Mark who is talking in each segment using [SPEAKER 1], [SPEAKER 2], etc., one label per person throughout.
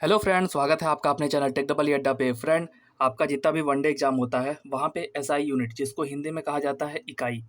[SPEAKER 1] Hello friend, स्वागत है आपका अपने चैनल टेक डबल अड्डा पे। फ्रेंड, आपका जितना भी वनडे एग्जाम होता है वहाँ पे एसआई यूनिट, जिसको हिंदी में कहा जाता है इकाई,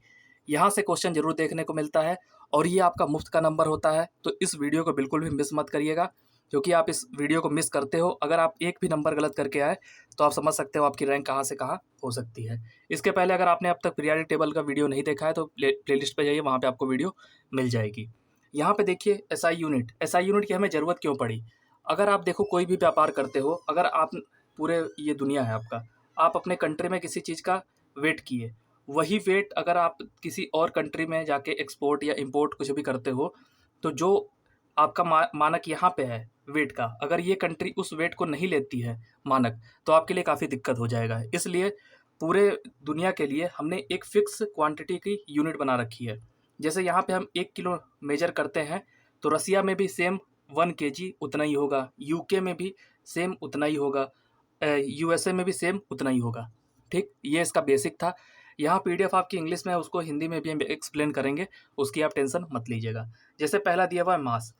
[SPEAKER 1] यहाँ से क्वेश्चन जरूर देखने को मिलता है और ये आपका मुफ्त का नंबर होता है। तो इस वीडियो को बिल्कुल भी मिस मत करिएगा, क्योंकि आप इस वीडियो को मिस करते हो, अगर आप एक भी नंबर गलत करके आए तो आप समझ सकते हो आपकी रैंक कहाँ से कहाँ हो सकती है। इसके पहले अगर आपने अब तक पीरियडिक टेबल का वीडियो नहीं देखा है तो प्लेलिस्ट पे जाइए, वहाँ पे आपको वीडियो मिल जाएगी। यहाँ पे देखिए एसआई यूनिट की हमें ज़रूरत क्यों पड़ी। अगर आप देखो, कोई भी व्यापार करते हो, अगर आप पूरे ये दुनिया है आपका, आप अपने कंट्री में किसी चीज़ का वेट किए, वही वेट अगर आप किसी और कंट्री में जाके एक्सपोर्ट या इंपोर्ट कुछ भी करते हो, तो जो आपका मानक यहाँ पे है वेट का, अगर ये कंट्री उस वेट को नहीं लेती है मानक, तो आपके लिए काफ़ी दिक्कत हो जाएगा। इसलिए पूरे दुनिया के लिए हमने एक फिक्स क्वांटिटी की यूनिट बना रखी है। जैसे यहाँ पे हम 1 किलो मेजर करते हैं, तो रसिया में भी सेम 1 kg उतना ही होगा, यूके में भी सेम उतना ही होगा, यूएसए में भी सेम उतना ही होगा। ठीक, ये इसका बेसिक था। यहाँ पीडीएफ आपकी इंग्लिश में है, उसको हिंदी में भी हम एक्सप्लेन करेंगे, उसकी आप टेंशन मत लीजिएगा। जैसे पहला दिया हुआ है मास,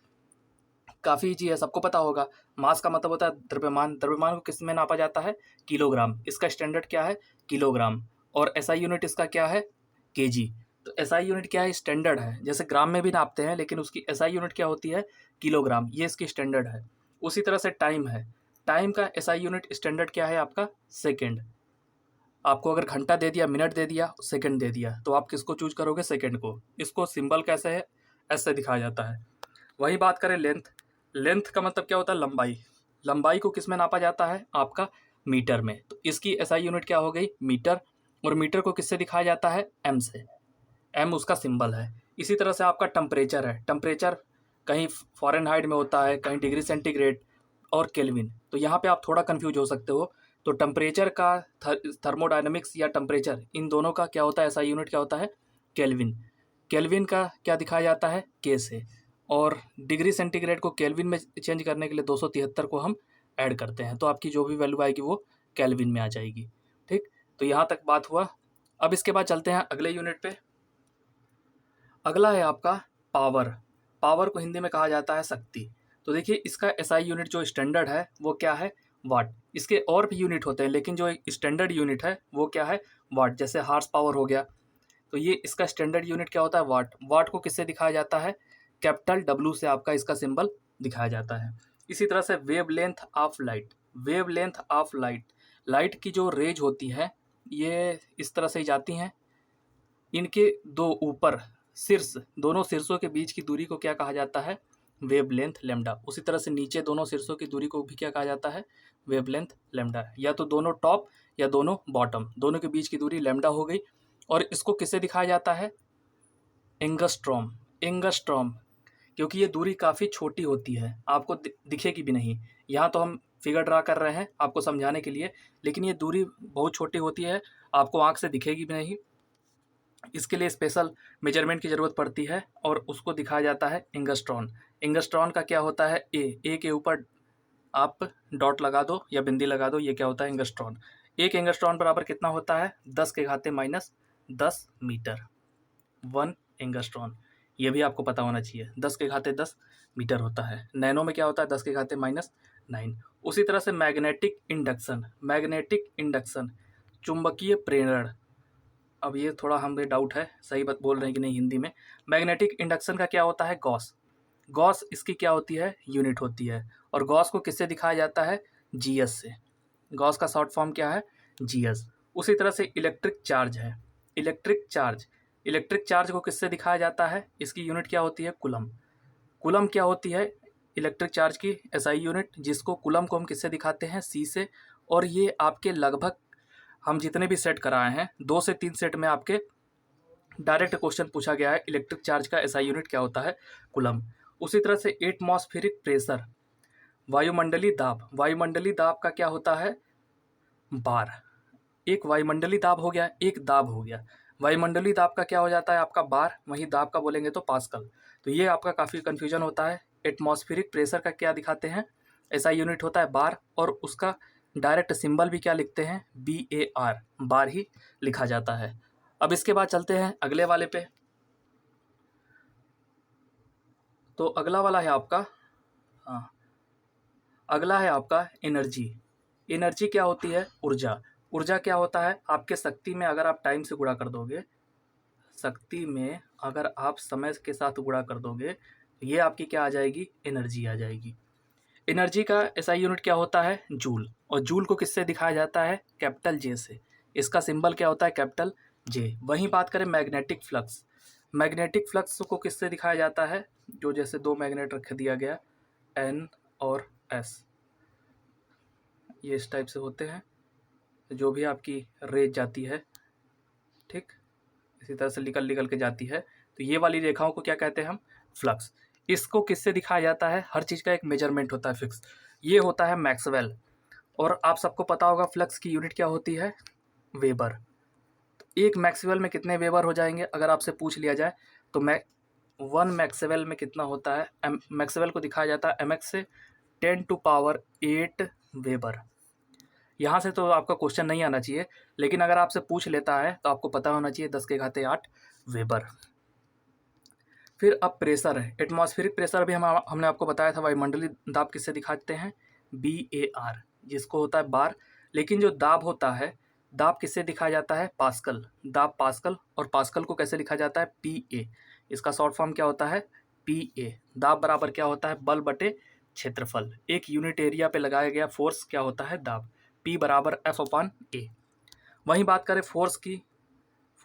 [SPEAKER 1] काफ़ी ईजी है, सबको पता होगा। मास का मतलब होता है द्रव्यमान। द्रव्यमान को किस में नापा जाता है? किलोग्राम। इसका स्टैंडर्ड क्या है? किलोग्राम। और एसआई यूनिट इसका क्या है? केजी। तो एसआई यूनिट क्या है? स्टैंडर्ड है। जैसे ग्राम में भी नापते हैं, लेकिन उसकी एसआई यूनिट क्या होती है? किलोग्राम। ये इसकी स्टैंडर्ड है। उसी तरह से टाइम है, टाइम का एसआई यूनिट स्टैंडर्ड क्या है आपका? सेकेंड। आपको अगर घंटा दे दिया, मिनट दे दिया, सेकंड दे दिया, तो आप किसको चूज करोगे? सेकंड को। इसको सिंबल कैसे है? ऐसे दिखाया जाता है। वही बात करें लेंथ, लेंथ का मतलब क्या होता है? लंबाई। लंबाई को किस में नापा जाता है? आपका मीटर में। तो इसकी एसआई यूनिट क्या हो गई? मीटर। और मीटर को किससे दिखाया जाता है? एम से। एम उसका सिंबल है। इसी तरह से आपका टेम्परेचर है। टेम्परेचर कहीं फ़ारेनहाइट में होता है, कहीं डिग्री सेंटीग्रेड और केल्विन। तो यहाँ पे आप थोड़ा कंफ्यूज हो सकते हो। तो टेम्परेचर का थर्मोडायनेमिक्स या टेम्परेचर, इन दोनों का क्या होता है? एसआई यूनिट क्या होता है? केल्विन। केल्विन का क्या दिखाया जाता है? के से। और डिग्री सेंटीग्रेड को केल्विन में चेंज करने के लिए 273 को हम ऐड करते हैं, तो आपकी जो भी वैल्यू आएगी वो केल्विन में आ जाएगी। ठीक, तो यहाँ तक बात हुआ। अब इसके बाद चलते हैं अगले यूनिट पे। अगला है आपका पावर। पावर को हिंदी में कहा जाता है शक्ति। तो देखिए, इसका एसआई यूनिट जो स्टैंडर्ड है वो क्या है? वाट। इसके और भी यूनिट होते हैं, लेकिन जो स्टैंडर्ड यूनिट है वो क्या है? वाट। जैसे हार्स पावर हो गया, तो ये इसका स्टैंडर्ड यूनिट क्या होता है? वाट। वाट को किससे दिखाया जाता है? कैपिटल डब्ल्यू से आपका इसका सिंबल दिखाया जाता है। इसी तरह से wave length of light. Wave length of light, light की जो रेज होती है ये इस तरह से ही जाती हैं। इनके दो ऊपर शीर्ष, दोनों शीर्षों के बीच की दूरी को क्या कहा जाता है? Wave length lambda. उसी तरह से नीचे दोनों शीर्षों की दूरी को भी क्या कहा जाता है? Wave length lambda. या तो दोनों टॉप या दोनों बॉटम, दोनों के बीच की दूरी लेमडा हो गई। और इसको किससे दिखाया जाता है? एंगस्ट्रॉम। एंगस्ट्रॉम, क्योंकि ये दूरी काफ़ी छोटी होती है, आपको दिखेगी भी नहीं। यहाँ तो हम फिगर ड्रा कर रहे हैं आपको समझाने के लिए, लेकिन ये दूरी बहुत छोटी होती है, आपको आँख से दिखेगी भी नहीं। इसके लिए स्पेशल मेजरमेंट की ज़रूरत पड़ती है और उसको दिखाया जाता है एंगस्ट्रॉन। एंगस्ट्रॉन का क्या होता है? ए के ऊपर आप डॉट लगा दो या बिंदी लगा दो, ये क्या होता है? एंगस्ट्रॉन। एक एंगस्ट्रॉन बराबर कितना होता है? 10⁻⁻10 मीटर। 1 एंगस्ट्रॉन, ये भी आपको पता होना चाहिए। 10⁻10 मीटर होता है। नैनो में क्या होता है? 10⁻⁹ उसी तरह से मैग्नेटिक इंडक्शन। मैग्नेटिक इंडक्शन, चुंबकीय प्रेरण। अब ये थोड़ा हमें डाउट है, सही बात बोल रहे हैं कि नहीं हिंदी में। मैग्नेटिक इंडक्शन का क्या होता है? गॉस। गॉस इसकी क्या होती है? यूनिट होती है। और गॉस को किससे दिखाया जाता है? जीएस से। गॉस का शॉर्ट फॉर्म क्या है? जीएस। उसी तरह से इलेक्ट्रिक चार्ज है। इलेक्ट्रिक चार्ज, इलेक्ट्रिक चार्ज को किससे दिखाया जाता है? इसकी यूनिट क्या होती है? कुलम। कुलम क्या होती है? इलेक्ट्रिक चार्ज की एसआई यूनिट, जिसको कुलम को हम किससे दिखाते हैं? सी से। और ये आपके लगभग हम जितने भी सेट कराए हैं, 2 से 3 सेट में आपके डायरेक्ट क्वेश्चन पूछा गया है इलेक्ट्रिक चार्ज का एसआई यूनिट क्या होता है? कुलम। उसी तरह से एटमॉस्फेरिक प्रेशर, वायुमंडलीय दाब। वायुमंडलीय दाब का क्या होता है? बार। एक वायुमंडलीय दाब हो गया, एक दाब हो गया। वायुमंडलीय दाब का क्या हो जाता है? आपका बार। वहीं दाब का बोलेंगे तो पास्कल। तो ये आपका काफ़ी कन्फ्यूजन होता है। एटमॉस्फेरिक प्रेशर का क्या दिखाते हैं? ऐसा यूनिट होता है बार, और उसका डायरेक्ट सिंबल भी क्या लिखते हैं? BAR, बार ही लिखा जाता है। अब इसके बाद चलते हैं अगले वाले पे। तो अगला वाला है आपका, हाँ, अगला है आपका एनर्जी। एनर्जी क्या होती है? ऊर्जा। ऊर्जा क्या होता है? आपके शक्ति में अगर आप टाइम से गुणा कर दोगे, शक्ति में अगर आप समय के साथ गुणा कर दोगे, ये आपकी क्या आ जाएगी? एनर्जी आ जाएगी। एनर्जी का एसआई यूनिट क्या होता है? जूल। और जूल को किससे दिखाया जाता है? कैपिटल जे से। इसका सिंबल क्या होता है? Capital J. वहीं बात करें मैग्नेटिक फ्लक्स। मैग्नेटिक फ्लक्स को किससे दिखाया जाता है? जो जैसे दो मैग्नेट रख दिया गया, एन और एस, ये इस टाइप से होते हैं, जो भी आपकी रेज जाती है, ठीक, इसी तरह से निकल के जाती है, तो ये वाली रेखाओं को क्या कहते हैं हम? फ्लक्स। इसको किससे दिखाया जाता है? हर चीज़ का एक मेजरमेंट होता है फिक्स, ये होता है मैक्सवेल। और आप सबको पता होगा फ्लक्स की यूनिट क्या होती है? वेबर। तो एक मैक्सवेल में कितने वेबर हो जाएंगे अगर आपसे पूछ लिया जाए तो? वन मैक्सवेल में कितना होता है? मैक्सवेल को दिखाया जाता है mx से 10⁸ वेबर। यहाँ से तो आपका क्वेश्चन नहीं आना चाहिए, लेकिन अगर आपसे पूछ लेता है तो आपको पता होना चाहिए 10⁸ वेबर। फिर अब प्रेशर है, एटमॉस्फेरिक प्रेशर भी हमने आपको बताया था। वायुमंडलीय दाब किससे दिखाते हैं? BAR, जिसको होता है बार। लेकिन जो दाब होता है, दाब किससे दिखाया जाता है? पास्कल। दाब पास्कल। और पास्कल को कैसे लिखा जाता है? PA। इसका शॉर्ट फॉर्म क्या होता है? PA। दाब बराबर क्या होता है? बल बटे क्षेत्रफल। एक यूनिट एरिया पे लगाया गया फोर्स क्या होता है? दाब। P बराबर F/A। वहीं बात करें फोर्स की,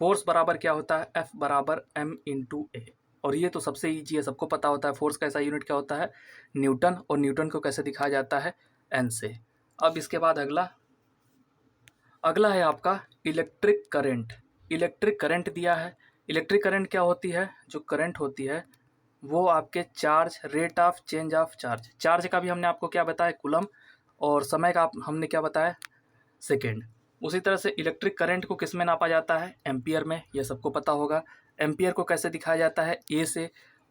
[SPEAKER 1] फोर्स बराबर क्या होता है? F बराबर M/A। और ये तो सबसे ईजी है, सबको पता होता है। फोर्स का ऐसा यूनिट क्या होता है? न्यूटन। और न्यूटन को कैसे दिखाया जाता है? N से। अब इसके बाद अगला है आपका इलेक्ट्रिक करंट। इलेक्ट्रिक करंट दिया है। इलेक्ट्रिक करंट क्या होती है? जो करंट होती है वो आपके charge, rate of change of charge. Charge का भी हमने आपको क्या बताया? कूलम। और समय का हमने क्या बताया? सेकेंड। उसी तरह से इलेक्ट्रिक करंट को किस में नापा जाता है? एम्पियर में। यह सबको पता होगा। एम्पियर को कैसे दिखाया जाता है? ए से।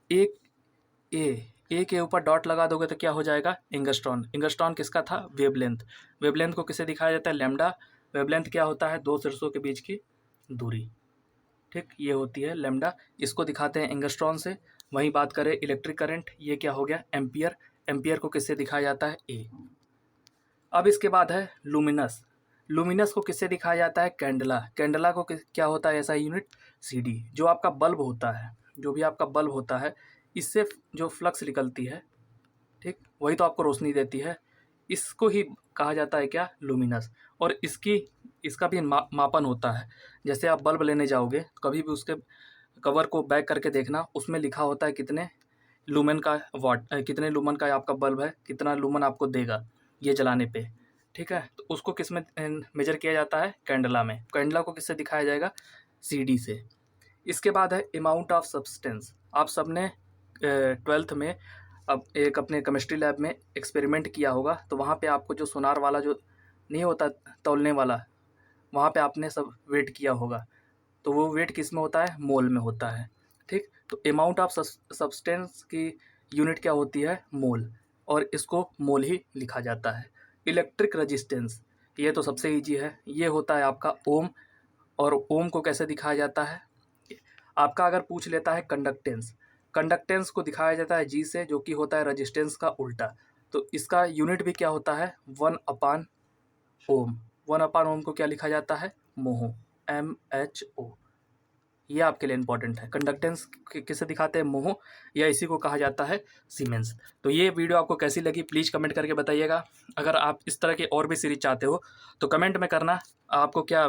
[SPEAKER 1] ए के ऊपर डॉट लगा दोगे तो क्या हो जाएगा? एंगस्ट्रॉन। एंगस्ट्रॉन किसका था? वेवलेंथ। वेवलेंथ को किसे दिखाया जाता है? लैम्डा। वेवलेंथ क्या होता है? दो शीर्षों के बीच की दूरी, ठीक, ये होती है लैम्डा। इसको दिखाते हैं एंगस्ट्रॉन से। वहीं बात करें इलेक्ट्रिक करंट, ये क्या हो गया? एम्पियर। एम्पियर को किससे दिखाया जाता है? ए। अब इसके बाद है लुमिनस। लुमिनस को किससे दिखाया जाता है? कैंडला। कैंडला को क्या होता है ऐसा यूनिट? CD। जो आपका बल्ब होता है, जो भी आपका बल्ब होता है, इससे जो फ्लक्स निकलती है, ठीक, वही तो आपको रोशनी देती है। इसको ही कहा जाता है क्या? लुमिनस। और इसका भी मापन होता है। जैसे आप बल्ब लेने जाओगे तो कभी भी उसके कवर को बैक करके देखना, उसमें लिखा होता है कितने लूमेन का कितने लूमन का आपका बल्ब है, कितना लूमन आपको देगा ये जलाने पे, ठीक है। तो उसको किस में मेजर किया जाता है? कैंडला में। कैंडला को किससे दिखाया जाएगा? CD से। इसके बाद है अमाउंट ऑफ सब्सटेंस। आप सबने 12th में अब एक अपने केमिस्ट्री लैब में एक्सपेरिमेंट किया होगा, तो वहाँ पे आपको जो सोनार वाला जो नहीं होता तौलने वाला, वहाँ पे आपने सब वेट किया होगा। तो वो वेट किस में होता है? मोल में होता है, ठीक। तो अमाउंट ऑफ सब्सटेंस की यूनिट क्या होती है? मोल। और इसको मोल ही लिखा जाता है। इलेक्ट्रिक रेजिस्टेंस, ये तो सबसे ईजी है, ये होता है आपका ओम। और ओम को कैसे दिखाया जाता है? आपका अगर पूछ लेता है कंडक्टेंस, कंडक्टेंस को दिखाया जाता है G से, जो कि होता है रेजिस्टेंस का उल्टा। तो इसका यूनिट भी क्या होता है? 1/ओम। 1/ओम को क्या लिखा जाता है? मोह, MHO। ये आपके लिए इंपॉर्टेंट है। कंडक्टेंस किसे दिखाते हैं? मोह, या इसी को कहा जाता है सीमेंस। तो ये वीडियो आपको कैसी लगी प्लीज़ कमेंट करके बताइएगा। अगर आप इस तरह के और भी सीरीज चाहते हो तो कमेंट में करना। आपको क्या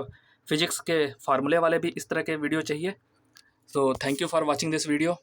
[SPEAKER 1] फिजिक्स के फार्मूले वाले भी इस तरह के वीडियो चाहिए? So thank you for watching this video.